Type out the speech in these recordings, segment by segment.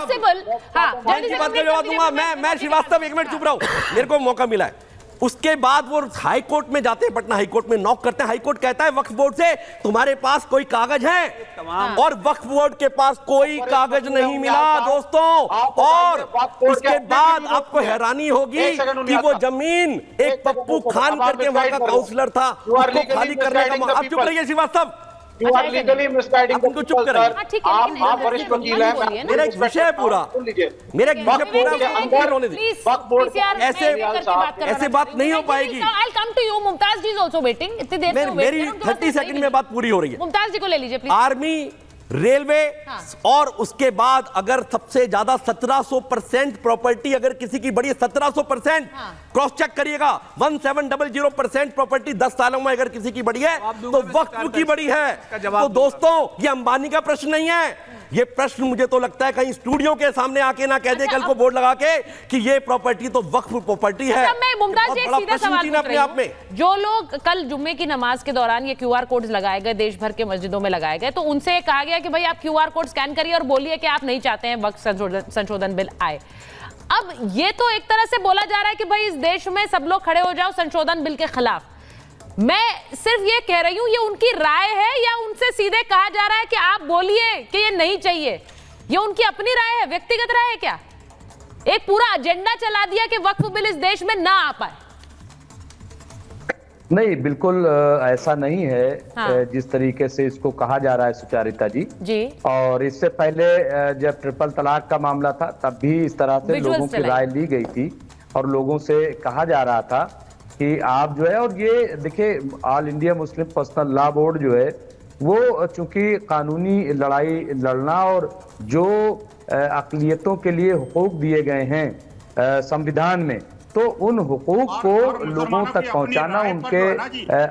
Possible? हाँ, की बात का जवाब दूंगा मैं श्रीवास्तव, 1 मिनट चुप रहो, मेरे को मौका मिला है। उसके बाद वो हाई कोर्ट में जाते हैं, पटना हाई कोर्ट में नॉक करते हैं। हाई कोर्ट कहता है वक्फ बोर्ड से तुम्हारे पास कोई कागज है, और वक्फ बोर्ड के पास कोई कागज नहीं मिला दोस्तों। और उसके बाद आपको हैरानी होगी कि वो जमीन एक पप्पू खान करके वहां का काउंसलर था, उसको खाली करने का। आप चुप रहिए Srivastava, You are legally misguiding the people, sir. आप वरिष्ठ वकील हैं, मेरा एक विषय है पूरा, मेरा एक विषय पूरा, ऐसे बात नहीं हो पाएगी। I'll come to you. Mumtaz ji is also waiting. इतनी देर से मेरी 30 सेकंड में बात पूरी हो रही है। मुमताज जी को ले लीजिए प्लीज। आर्मी, रेलवे, और उसके बाद अगर सबसे ज्यादा 1700% प्रॉपर्टी अगर किसी की बढ़ी है, 1700%, क्रॉस चेक करिएगा, 1700% प्रॉपर्टी 10 सालों में अगर किसी की बढ़ी है तो वक्फ की बढ़ी है। तो दोस्तों ये अंबानी का प्रश्न नहीं है, ये प्रश्न मुझे तो लगता है कहीं स्टूडियो के सामने आके ना कह दे कल को बोर्ड लगा के कि ये प्रॉपर्टी तो वक्फ प्रॉपर्टी है। मैं मुमताज जी एक सीधा सवाल पूछ रही हूं, जो लोग कल जुम्मे की नमाज के दौरान ये QR कोड्स लगाए गए, देश भर के मस्जिदों में लगाए गए, तो उनसे कहा गया कि भाई आप QR कोड स्कैन करिए और बोलिए कि आप नहीं चाहते हैं वक्फ संशोधन बिल आए। अब ये तो एक तरह से बोला जा रहा है कि भाई इस देश में सब लोग खड़े हो जाओ संशोधन बिल के खिलाफ। मैं सिर्फ ये कह रही हूं, ये उनकी राय है या उनसे सीधे कहा जा रहा है कि आप बोलिए कि ये नहीं चाहिए? ये उनकी अपनी राय है, व्यक्तिगत राय है क्या? एक पूरा एजेंडा चला दिया कि वक्फ बिल इस देश में ना आ पाए। नहीं, बिल्कुल ऐसा नहीं है। हाँ। जिस तरीके से इसको कहा जा रहा है सुचारिता जी, और इससे पहले जब ट्रिपल तलाक का मामला था तब भी इस तरह से लोगों की राय ली गई थी और लोगों से कहा जा रहा था कि आप जो है, और ये देखिए all India Muslim personal law board जो है वो चूंकि कानूनी लड़ाई लड़ना और जो अक़लियतों के लिए हुकूक दिए गए हैं संविधान में, तो उन हुकूक को लोगों तक पहुंचाना, उनके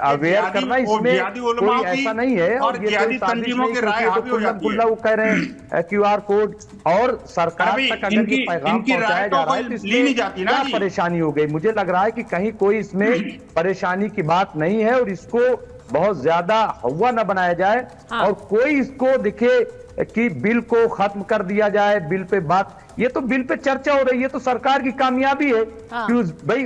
अवेयर करना, इसमें कोई ऐसा नहीं है। और ये कोई साजिश नहीं है, वो कह रहे हैं QR कोड और सरकार तक अगर ये पैगाम पहुंचाया जा रहा है तो इसमें क्या परेशानी हो गई? मुझे लग रहा है कि कहीं कोई इसमें परेशानी की बात नहीं है और इसको बहुत ज्यादा हवा न बनाया जाए। और कोई इसको दिखे कि बिल को खत्म कर दिया जाए, बिल पे बात, ये तो बिल पे चर्चा हो रही है, तो सरकार की कामयाबी है कि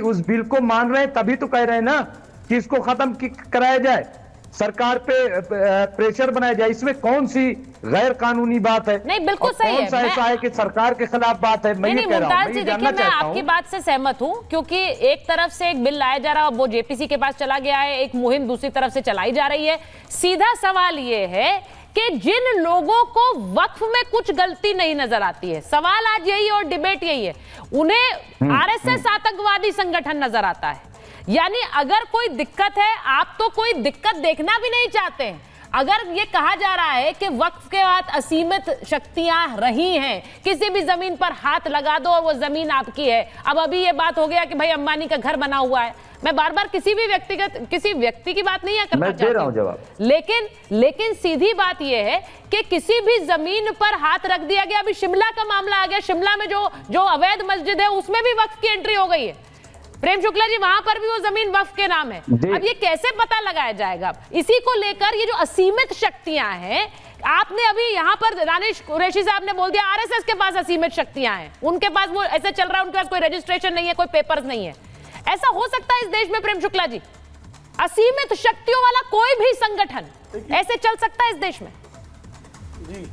उस बिल को मान रहे हैं, तभी तो कह रहे हैं ना कि इसको खत्म कराया जाए, सरकार पे प्रेशर बनाया जाए। इसमें कौन सी गैर कानूनी बात है? नहीं, बिल्कुल सही है। कौन सा ऐसा है कि सरकार के खिलाफ बात है? मैं ये कह रहा हूं, मैं आपकी बात से सहमत हूं, क्योंकि एक तरफ से एक बिल लाया जा रहा है, वो JPC के पास चला गया है, एक मुहिम दूसरी तरफ से चलाई जा रही है। सीधा सवाल ये है कि जिन लोगों को वक्फ में कुछ गलती नहीं नजर आती है, सवाल आज यही और डिबेट यही है, उन्हें RSS आतंकवादी संगठन नजर आता है। यानी अगर कोई दिक्कत है, आप तो कोई दिक्कत देखना भी नहीं चाहते हैं। अगर ये कहा जा रहा है कि वक्फ के बाद असीमित शक्तियां रही हैं, किसी भी जमीन पर हाथ लगा दो और वो जमीन आपकी है। अब अभी ये बात हो गया कि भाई अंबानी का घर बना हुआ है। मैं बार बार किसी व्यक्ति की बात नहीं करना चाहती हूं, लेकिन सीधी बात यह है कि किसी भी जमीन पर हाथ रख दिया गया। अभी शिमला का मामला आ गया, शिमला में जो अवैध मस्जिद है उसमें भी वक्फ की एंट्री हो गई है। प्रेम शुक्ला जी, वहां पर भी वो जमीन वक्फ के नाम है। अब ये कैसे पता लगाया जाएगा? इसी को लेकर ये जो असीमित शक्तियां हैं, आपने अभी यहाँ पर दानिश कुरैशी साहब ने बोल दिया RSS के पास असीमित शक्तियां हैं, उनके पास वो ऐसे चल रहा है, उनके पास कोई रजिस्ट्रेशन नहीं है, कोई पेपर्स नहीं है। ऐसा हो सकता है इस देश में प्रेम शुक्ला जी? असीमित शक्तियों वाला कोई भी संगठन ऐसे चल सकता है इस देश में? जी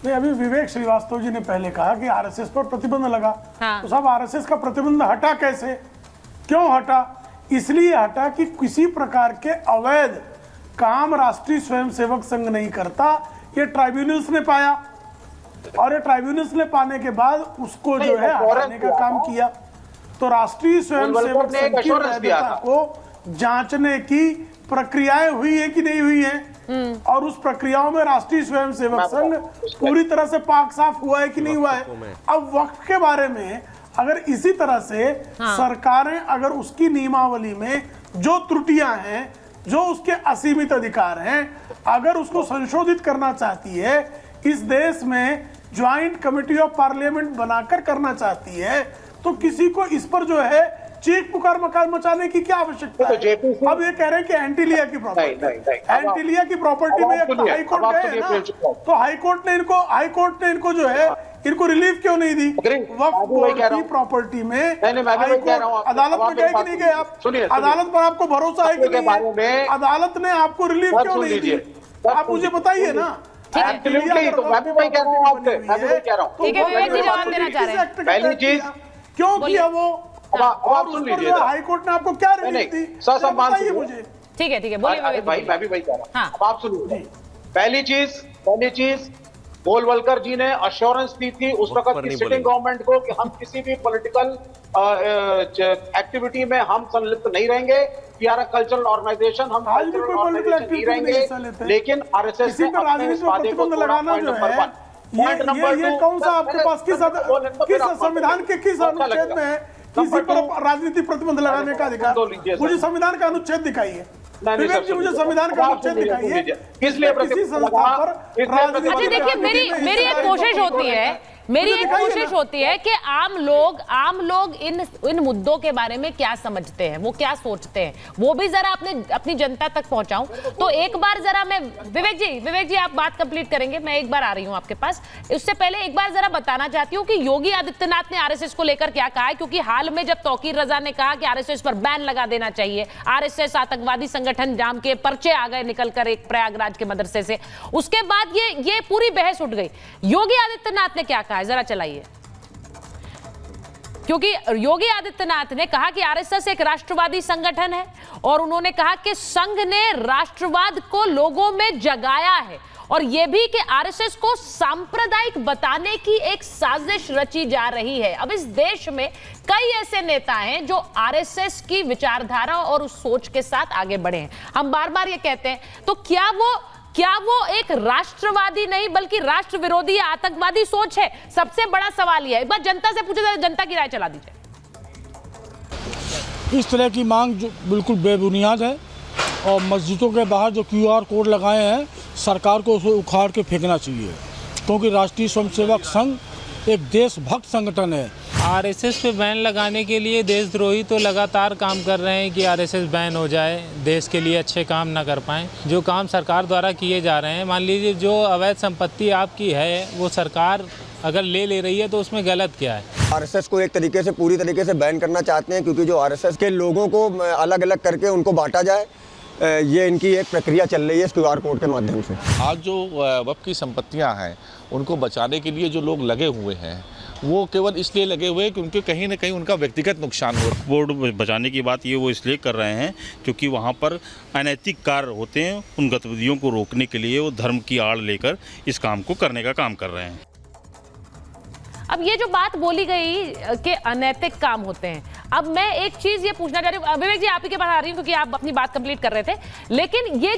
नहीं, अभी विवेक श्रीवास्तव जी ने पहले कहा कि RSS पर प्रतिबंध लगा। तो साहब RSS का प्रतिबंध हटा कैसे? क्यों हटा? इसलिए हटा कि किसी प्रकार के अवैध काम राष्ट्रीय स्वयंसेवक संघ नहीं करता, ये ट्राइब्यूनल्स ने पाया, और ये ट्राइब्यूनल्स ने पाने के बाद उसको जो है हटाने का काम किया। तो राष्ट्रीय स्वयंसेवक संघ की वैधता को जांचने की प्रक्रियाएं हुई है कि नहीं हुई है, और उस प्रक्रियाओं में राष्ट्रीय स्वयंसेवक संघ पूरी तरह से पाक साफ हुआ है कि नहीं हुआ है। अब वक्फ के बारे में अगर इसी तरह से सरकारें अगर उसकी नियमावली में जो त्रुटियां हैं, जो उसके असीमित अधिकार हैं, अगर उसको संशोधित करना चाहती है, इस देश में ज्वाइंट कमेटी ऑफ पार्लियामेंट बनाकर करना चाहती है, तो किसी को इस पर जो है चीख पुकार मचाने की क्या आवश्यकता तो है? JPC अब ये कह रहे हैं कि एंटीलिया की प्रॉपर्टी, एंटीलिया की प्रॉपर्टी में हाईकोर्ट गए ना, तो हाईकोर्ट ने इनको जो है इनको रिलीफ क्यों नहीं दी? वक्फ बोर्ड की प्रॉपर्टी में अदालत में गए कि नहीं गए आप? अदालत पर आपको भरोसा है कि नहीं है? अदालत ने आपको रिलीफ क्यों नहीं दी? आप मुझे बताइए ना। तो मैं भी वही कह रहा हूँ आपसे, मैं भी वही कह रहा हूँ। ठीक है, विवेक जी जवाब देना चाह रहे हैं। पहली चीज क्यों किया वो? अब आप सुन लीजिए, हाईकोर्ट ने आपको क्या रिलीफ दी? बताइए मुझे। ठीक है बोलिए भाई, मैं भी वही कह रहा हूँ। हाँ। अब आप सुनिए, पहली चीज गोलवलकर जी ने अश्योरेंस दी थी उस वक्त की सिटिंग गवर्नमेंट को कि हम किसी भी पॉलिटिकल एक्टिविटी में हम संलिप्त नहीं रहेंगे। We are a cultural organisation, हम आज भी कोई पॉलिटिकल नहीं रहेंगे। लेकिन आरएसएस ने राजनीति पर प्रतिबंध लगाना जो है, ये कौन सा आपके पास किस संविधान के किस अनुच्छेद में है किसी पर राजनीतिक प्रतिबंध लगाने का अधिकार? मुझे संविधान का अनुच्छेद दिखाइए। विवेक जी, मुझे संविधान का अनुच्छेद दिखाइए किसी संस्था पर राजनीति। अच्छा देखिए, मेरी एक कोशिश होती है कि आम लोग इन मुद्दों के बारे में क्या समझते हैं, वो क्या सोचते हैं, वो भी जरा अपनी जनता तक पहुंचाऊं। तो एक बार जरा मैं विवेक जी आप बात कंप्लीट करेंगे, मैं एक बार आ रही हूं आपके पास। उससे पहले एक बार जरा बताना चाहती हूं कि योगी आदित्यनाथ ने आरएसएस को लेकर क्या कहा है, क्योंकि हाल में जब तौकीर रजा ने कहा कि आरएसएस पर बैन लगा देना चाहिए, आरएसएस आतंकवादी संगठन नाम के पर्चे आ गए निकलकर एक प्रयागराज के मदरसे से, उसके बाद ये पूरी बहस उठ गई। योगी आदित्यनाथ ने क्या कहा है जरा चलाइए, क्योंकि योगी आदित्यनाथ ने कहा कि आरएसएस एक राष्ट्रवादी संगठन है और उन्होंने कहा कि संघ ने राष्ट्रवाद को लोगों में जगाया है और यह भी कि आरएसएस को सांप्रदायिक बताने की एक साजिश रची जा रही है। अब इस देश में कई ऐसे नेता हैं जो आरएसएस की विचारधारा और उस सोच के साथ आगे बढ़े हैं। हम बार बार ये कहते हैं, तो क्या वो एक राष्ट्रवादी नहीं बल्कि राष्ट्र विरोधी या आतंकवादी सोच है? सबसे बड़ा सवाल यह है। एक बार जनता से पूछे, जनता की राय चला दीजिए। इस तरह की मांग जो बिल्कुल बेबुनियाद है और मस्जिदों के बाहर जो QR कोड लगाए हैं, सरकार को उसे उखाड़ के फेंकना चाहिए, क्योंकि राष्ट्रीय स्वयंसेवक संघ एक देशभक्त संगठन है। आरएसएस पे बैन लगाने के लिए देशद्रोही तो लगातार काम कर रहे हैं कि आरएसएस बैन हो जाए, देश के लिए अच्छे काम ना कर पाएँ। जो काम सरकार द्वारा किए जा रहे हैं, मान लीजिए जो अवैध संपत्ति आपकी है वो सरकार अगर ले रही है तो उसमें गलत क्या है? आरएसएस को एक तरीके से पूरी तरीके से बैन करना चाहते हैं, क्योंकि जो आरएसएस के लोगों को अलग अलग करके उनको बांटा जाए, ये इनकी एक प्रक्रिया चल रही है इस QR कोड के माध्यम से। आज जो वक्फ की संपत्तियां हैं उनको बचाने के लिए जो लोग लगे हुए हैं वो केवल इसलिए लगे हुए हैं क्योंकि कहीं ना कहीं उनका व्यक्तिगत नुकसान हो। बोर्ड बचाने की बात ये वो इसलिए कर रहे हैं क्योंकि वहाँ पर अनैतिक कार्य होते हैं, उन गतिविधियों को रोकने के लिए वो धर्म की आड़ लेकर इस काम को करने का काम कर रहे हैं। अब ये जो बात बोली गई कि अनैतिक काम होते हैं, अब मैं एक चीज ये पूछना चाह रही हूँ, विवेक जी आप ही के पास आ रही हूँ क्योंकि आप अपनी बात कंप्लीट कर रहे थे, लेकिन ये